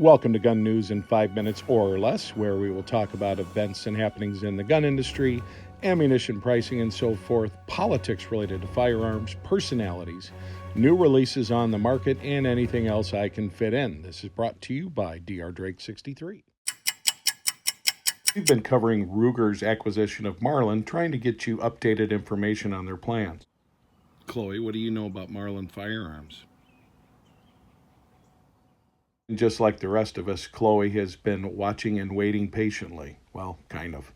Welcome to Gun News in 5 minutes or less, where we will talk about events and happenings in the gun industry, ammunition pricing and so forth, politics related to firearms, personalities, new releases on the market, and anything else I can fit in. This is brought to you by Dr. Drake 63. We've been covering Ruger's acquisition of Marlin, trying to get you updated information on their plans. Chloe, what do you know about Marlin firearms? Just like the rest of us, Chloe has been watching and waiting patiently. Well, kind of.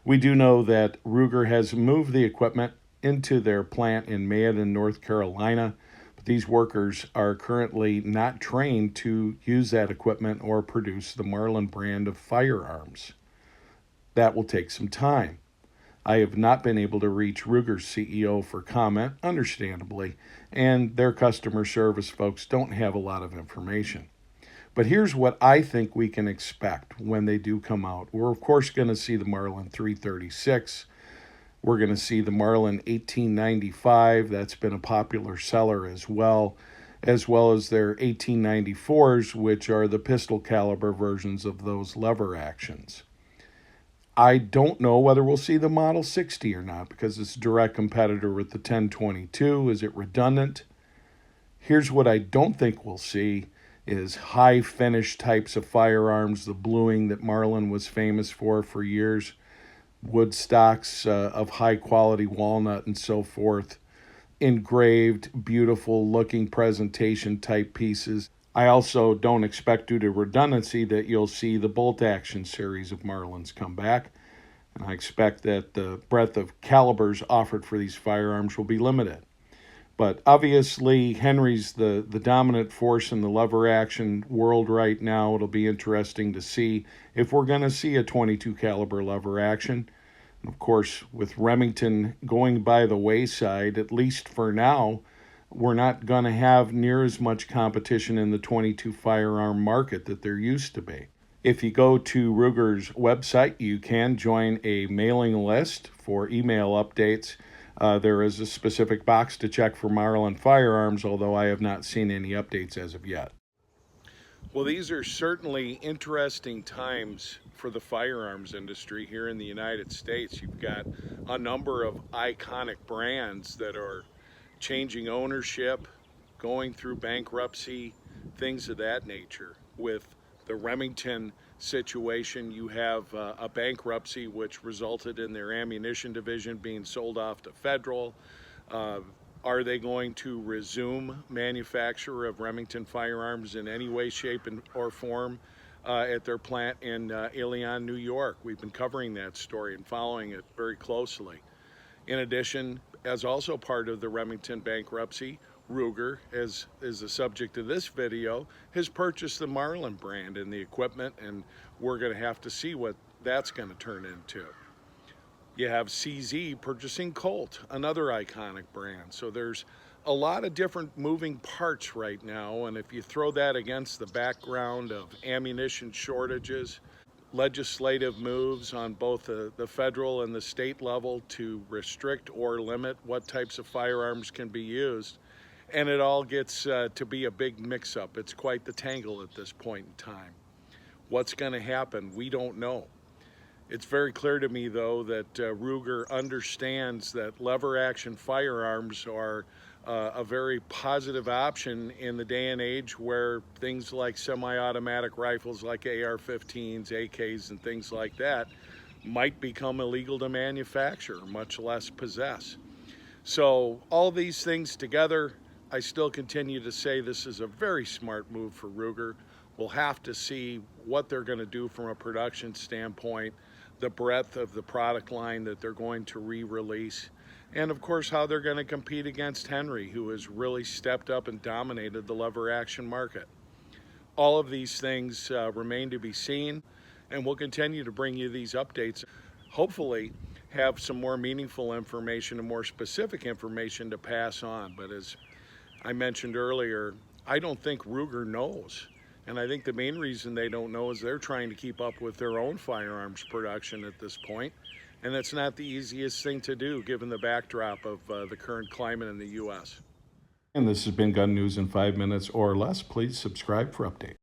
We do know that Ruger has moved the equipment into their plant in Mayodan, North Carolina, but these workers are currently not trained to use that equipment or produce the Marlin brand of firearms. That will take some time. I have not been able to reach Ruger's CEO for comment, understandably, and their customer service folks don't have a lot of information. But here's what I think we can expect when they do come out. We're, of course, going to see the Marlin 336. We're going to see the Marlin 1895. That's been a popular seller as well as their 1894s, which are the pistol caliber versions of those lever actions. I don't know whether we'll see the Model 60 or not because it's a direct competitor with the 1022. Is it redundant? Here's what I don't think we'll see is high finish types of firearms, the bluing that Marlin was famous for years, wood stocks of high quality walnut and so forth, engraved, beautiful looking presentation type pieces. I also don't expect, due to redundancy, that you'll see the bolt action series of Marlins come back. And I expect that the breadth of calibers offered for these firearms will be limited. But obviously, Henry's the dominant force in the lever action world right now. It'll be interesting to see if we're going to see a 22 caliber lever action. And of course, with Remington going by the wayside, at least for now, we're not going to have near as much competition in the 22 firearm market that there used to be. If you go to Ruger's website, you can join a mailing list for email updates. There is a specific box to check for Marlin firearms, although I have not seen any updates as of yet. Well, these are certainly interesting times for the firearms industry here in the United States. You've got a number of iconic brands that are changing ownership, going through bankruptcy, things of that nature. With the Remington situation, you have a bankruptcy which resulted in their ammunition division being sold off to Federal. Are they going to resume manufacture of Remington firearms in any way, shape, or form at their plant in Ilion, New York? We've been covering that story and following it very closely. In addition, as also part of the Remington bankruptcy, Ruger, as is the subject of this video, has purchased the Marlin brand and the equipment, and we're going to have to see what that's going to turn into. You have CZ purchasing Colt, another iconic brand. So there's a lot of different moving parts right now, and if you throw that against the background of ammunition shortages, legislative moves on both the federal and the state level to restrict or limit what types of firearms can be used, and it all gets to be a big mix-up. It's quite the tangle at this point in time. What's going to happen? We don't know. It's very clear to me, though, that Ruger understands that lever-action firearms are a very positive option in the day and age where things like semi-automatic rifles like AR-15s, AKs, and things like that might become illegal to manufacture, much less possess. So all these things together, I still continue to say this is a very smart move for Ruger. We'll have to see what they're going to do from a production standpoint, the breadth of the product line that they're going to re-release, and of course how they're going to compete against Henry, who has really stepped up and dominated the lever action market. All of these things remain to be seen, and we'll continue to bring you these updates. Hopefully have some more meaningful information and more specific information to pass on. But as I mentioned earlier, I don't think Ruger knows. And I think the main reason they don't know is they're trying to keep up with their own firearms production at this point. And that's not the easiest thing to do given the backdrop of the current climate in the U.S. And this has been Gun News in 5 minutes or less. Please subscribe for updates.